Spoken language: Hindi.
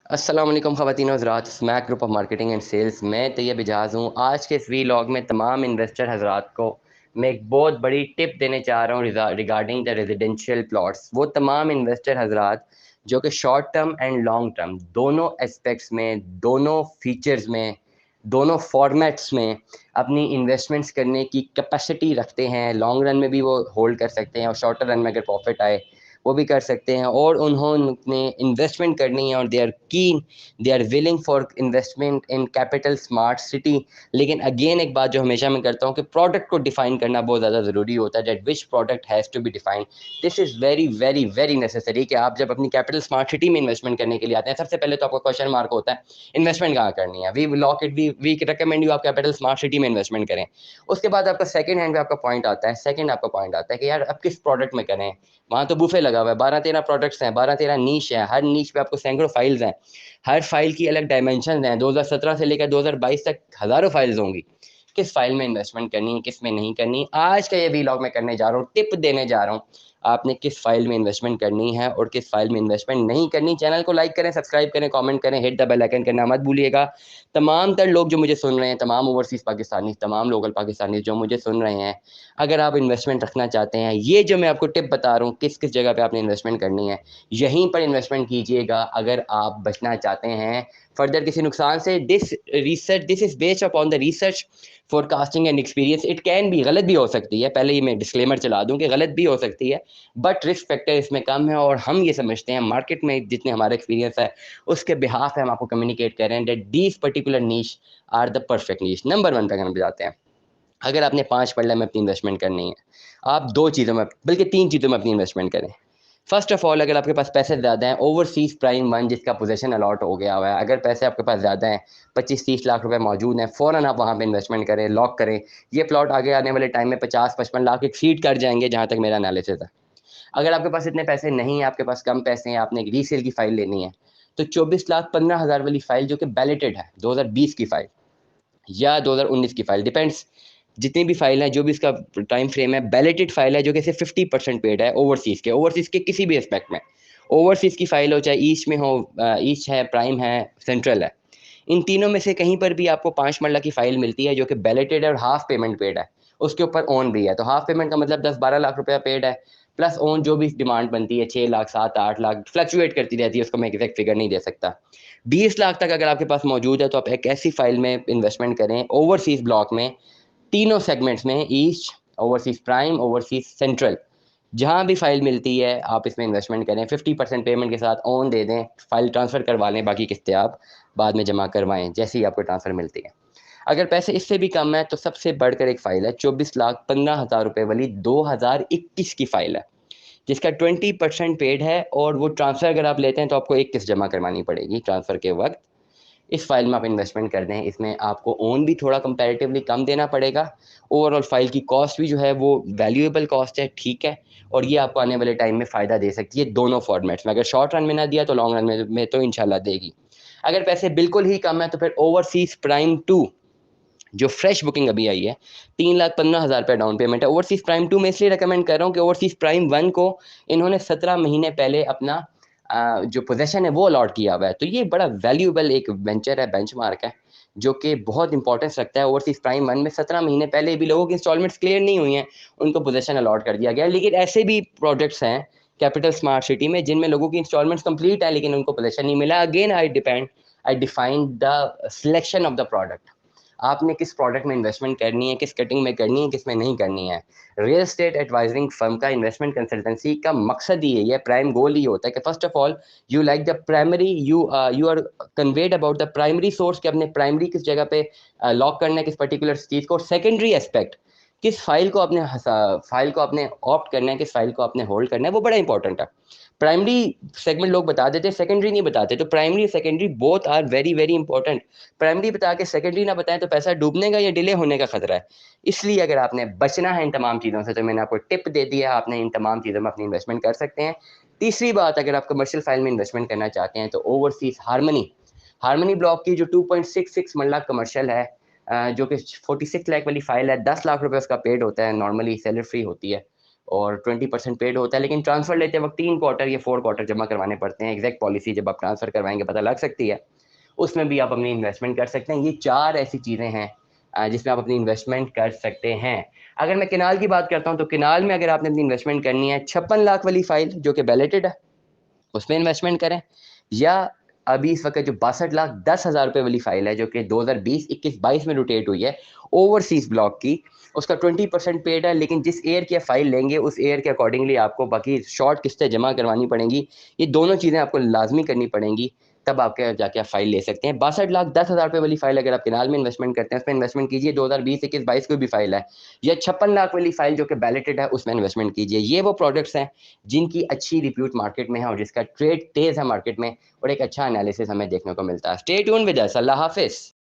अस्सलाम वालेकुम ख़वातीन और हज़रात, smack group of marketing and sales में तैयब इजाज़ हूँ। आज के इस वीलॉग में तमाम इन्वेस्टर हज़रात को मैं एक बहुत बड़ी टिप देने चाह रहा हूँ रिगार्डिंग द रेजिडेंशियल प्लॉट्स। वो तमाम इन्वेस्टर हज़रात जो कि short term and long term दोनों एस्पेक्ट्स में, दोनों फीचर्स में, दोनों फॉर्मेट्स में अपनी इन्वेस्टमेंट्स करने की कैपेसिटी रखते हैं। लॉन्ग रन में भी वो होल्ड कर सकते हैं और शॉर्टर रन में अगर प्रॉफिट आए वो भी कर सकते हैं। और उन्होंने इन्वेस्टमेंट करनी है और they are keen, they are willing for investment in capital smart city. लेकिन अगेन एक बात जो हमेशा मैं करता हूँ कि प्रोडक्ट को डिफाइन करना बहुत ज़्यादा ज़रूरी होता है। That which product has to be defined. This is very very very necessary कि आप जब अपनी कैपिटल स्मार्ट सिटी में इन्वेस्टमेंट करने के लिए आते हैं, सबसे पहले तो आपका क्वेश्चन मार्क होता है इन्वेस्टमेंट कहाँ करनी है। We lock it, we recommend you आप कैपिटल स्मार्ट सिटी में इन्वेस्टमेंट करें। उसके बाद आपका सेकंड हैंड पे आपका पॉइंट आता है, सेकंड आपका पॉइंट आता है कि यार अब किस प्रोडक्ट में करें। वहाँ तो बुफे लगा हुआ है, 12-13 प्रोडक्ट्स हैं, 12-13 नीश है, हर नीश पे आपको सैकड़ों फाइल्स हैं, हर फाइल की अलग डायमेंशन हैं। 2017 से लेकर 2022 तक हज़ारों फाइल्स होंगी। किस फाइल में इन्वेस्टमेंट करनी है, किस में नहीं करनी, आज का ये वीलॉग मैं करने जा रहा हूँ, टिप देने जा रहा हूँ आपने किस फाइल में इन्वेस्टमेंट करनी है और किस फाइल में इन्वेस्टमेंट नहीं करनी। चैनल को लाइक करें, सब्सक्राइब करें, कमेंट करें, हिट द बेल आइकन करना मत भूलिएगा। तमाम तर लोग जो मुझे सुन रहे हैं, तमाम ओवरसीज़ पाकिस्तानी, तमाम लोकल पाकिस्तानी जो मुझे सुन रहे हैं, अगर आप इन्वेस्टमेंट रखना चाहते हैं, ये जो मैं आपको टिप बता रहा हूँ किस किस जगह पे आपने इन्वेस्टमेंट करनी है, यहीं पर इन्वेस्टमेंट कीजिएगा अगर आप बचना चाहते हैं फर्दर किसी नुकसान से। This is based upon the research, forecasting and experience. It can be, गलत भी हो सकती है, पहले ही मैं डिस्क्लेमर चला दूं कि गलत भी हो सकती है, बट रिस्क फैक्टर इसमें कम है। और हम ये समझते हैं मार्केट में जितने हमारा एक्सपीरियंस है उसके बिहाफ है हम आपको कम्युनिकेट कर रहे हैं that these particular niche are the perfect niche. Number one पे हम जाते हैं। अगर आपने 5 पढ़ में अपनी इन्वेस्टमेंट करनी है, आप 2 चीज़ों में बल्कि 3 चीज़ों में अपनी इन्वेस्टमेंट करें। फर्स्ट ऑफ ऑल, अगर आपके पास पैसे ज़्यादा हैं, ओवरसीज़ प्राइम वन जिसका पोजीशन अलॉट हो गया हुआ है, अगर पैसे आपके पास ज़्यादा हैं, 25-30 लाख रुपए मौजूद हैं, फ़ौरन आप वहाँ पे इन्वेस्टमेंट करें, लॉक करें। ये प्लॉट आगे आने वाले टाइम में 50-55 लाख एक्सीड कर जाएँगे, जहाँ तक मेरा एनालिसिस है। अगर आपके पास इतने पैसे नहीं हैं, आपके पास कम पैसे हैं, आपने एक रीसेल की फ़ाइल लेनी है, तो 24 लाख 15 हज़ार वाली फ़ाइल जो कि बैलेटेड है, 2020 की फ़ाइल या 2019 की फ़ाइल, डिपेंड्स। जितनी भी फाइल है, जो भी इसका टाइम फ्रेम है, बैलेटेड फाइल है जो कि सिर्फ 50% पेड है ओवरसीज़ के किसी भी एस्पेक्ट में। ओवरसीज़ की फाइल हो, चाहे ईच में हो, ईच है, प्राइम है, सेंट्रल है, इन तीनों में से कहीं पर भी आपको 5 मरला की फाइल मिलती है जो कि बैलेटेड है और हाफ पेमेंट पेड है, उसके ऊपर ओन भी है। तो हाफ पेमेंट का मतलब 10-12 लाख रुपया पेड है, प्लस ओन जो भी डिमांड बनती है 6 लाख, 7-8 लाख, फ्लक्चुएट करती रहती है, उसको मैं एग्जैक्ट फिगर नहीं दे सकता। 20 लाख तक अगर आपके पास मौजूद है तो आप एक ऐसी फाइल में इन्वेस्टमेंट करें ओवरसीज़ ब्लॉक में, तीनों सेगमेंट्स में, east, overseas prime, overseas central, जहाँ भी फाइल मिलती है आप इसमें इन्वेस्टमेंट करें। 50% पेमेंट के साथ ओन दे दें, फाइल ट्रांसफ़र करवा लें, बाकी किस्तें आप बाद में जमा करवाएं जैसे ही आपको ट्रांसफ़र मिलती है। अगर पैसे इससे भी कम है तो सबसे बढ़कर एक फ़ाइल है, 24 लाख 15 हज़ार रुपये वाली 2021 की फ़ाइल है, जिसका 20% पेड है। और वो ट्रांसफ़र अगर आप लेते हैं तो आपको एक किस्त जमा करवानी पड़ेगी ट्रांसफ़र के वक्त। इस फाइल में आप इन्वेस्टमेंट कर दें, इसमें आपको ओन भी थोड़ा कंपैरेटिवली कम देना पड़ेगा। ओवरऑल फाइल की कॉस्ट भी जो है वो वैल्यूएबल कॉस्ट है, ठीक है। और ये आपको आने वाले टाइम में फ़ायदा दे सकती है दोनों फॉर्मेट्स में। अगर शॉर्ट रन में ना दिया तो लॉन्ग रन में तो इंशाल्लाह देगी। अगर पैसे बिल्कुल ही कम है तो फिर ओवरसीज़ प्राइम टू, जो फ्रेश बुकिंग अभी आई है, 3,15,000 रुपये डाउन पेमेंट है। ओवरसीज़ प्राइम टू मैं इसलिए रिकमेंड कर रहा हूँ कि ओवरसीज़ प्राइम वन को इन्होंने 17 महीने पहले अपना जो पोजीशन है वो अलॉट किया हुआ है। तो ये बड़ा वैल्यूएबल एक वेंचर है, बेंचमार्क है, जो कि बहुत इंपॉर्टेंस रखता है। ओवरसीज़ प्राइम वन में 17 महीने पहले भी लोगों की इंस्टॉलमेंट्स क्लियर नहीं हुई हैं, उनको पोजीशन अलॉट कर दिया गया है। लेकिन ऐसे भी प्रोजेक्ट्स हैं कैपिटल स्मार्ट सिटी में जिनमें लोगों की इंस्टॉलमेंट्स कंप्लीट है लेकिन उनको पोजीशन नहीं मिला। Again I define the selection of the product. आपने किस प्रोडक्ट में इन्वेस्टमेंट करनी है, किस कटिंग में करनी है, किस में नहीं करनी है। रियल एस्टेट एडवाइजरिंग फर्म का, इन्वेस्टमेंट कंसल्टेंसी का मकसद ही है, प्राइम गोल ही होता है कि first of all you like the primary, you are conveyed about the primary source, कि अपने प्राइमरी किस जगह पे लॉक करना है, किस पर्टिकुलर चीज़ को। सेकेंडरी एस्पेक्ट, किस फाइल को आपने ऑप्ट करना है, किस फाइल को आपने होल्ड करना है, वो बड़ा इंपॉर्टेंट है। प्राइमरी सेगमेंट लोग बता देते हैं, सेकेंडरी नहीं बताते। तो primary secondary both are very very important. Primary बता के सेकेंडरी ना बताएं तो पैसा डूबने का या डिले होने का खतरा है। इसलिए अगर आपने बचना है इन तमाम चीज़ों से तो मैंने आपको टिप दे दिया, आपने इन तमाम चीज़ों में अपनी इन्वेस्टमेंट कर सकते हैं। तीसरी बात, अगर आप कमर्शियल फाइल में इन्वेस्टमेंट करना चाहते हैं तो ओवरसीज हारमनी, हारमनी ब्लॉक की जो 2.66 मरला कमर्शियल है, जो कि 46 लाख वाली फाइल है, 10 लाख रुपए उसका पेड होता है, नॉर्मली सेलर फ्री होती है। और 20% पेड होता है, लेकिन ट्रांसफर लेते वक्त 3 क्वार्टर या 4 क्वार्टर जमा करवाने पड़ते हैं। एग्जैक्ट पॉलिसी जब आप ट्रांसफर करवाएंगे पता लग सकती है, उसमें भी आप अपनी इन्वेस्टमेंट कर सकते हैं। ये 4 ऐसी चीज़ें हैं जिसमें आप अपनी इन्वेस्टमेंट कर सकते हैं। अगर मैं किनाल की बात करता हूँ तो किनाल में अगर आपने अपनी इन्वेस्टमेंट करनी है 56 लाख वाली फाइल जो कि बैलेटेड है, उसमें इन्वेस्टमेंट करें, या अभी इस वक्त जो 62,10,000 रुपये वाली फाइल है जो कि 2020-21-22 में रोटेट हुई है ओवरसीज ब्लॉक की, उसका 20% पेड है, लेकिन जिस एयर की फाइल लेंगे उस एयर के अकॉर्डिंगली आपको बाकी शॉर्ट किस्तें जमा करवानी पड़ेंगी। ये दोनों चीज़ें आपको लाजमी करनी पड़ेंगी, तब आपके जाके आप फाइल ले सकते हैं। 62,10,000 रुपये वाली फाइल अगर आप किनाल में इन्वेस्टमेंट करते हैं उसमें इन्वेस्टमेंट कीजिए। 2020-21-22 की भी फाइल है, या 56 लाख वाली फाइल जो कि बैलेटेड है उसमें इन्वेस्टमेंट कीजिए। ये वो प्रोडक्ट्स हैं जिनकी अच्छी रिप्यूट मार्केट में है और जिसका ट्रेड तेज है मार्केट में, और एक अच्छा एनालिसिस हमें देखने को मिलता है। Stay tune with us. Allah Hafiz.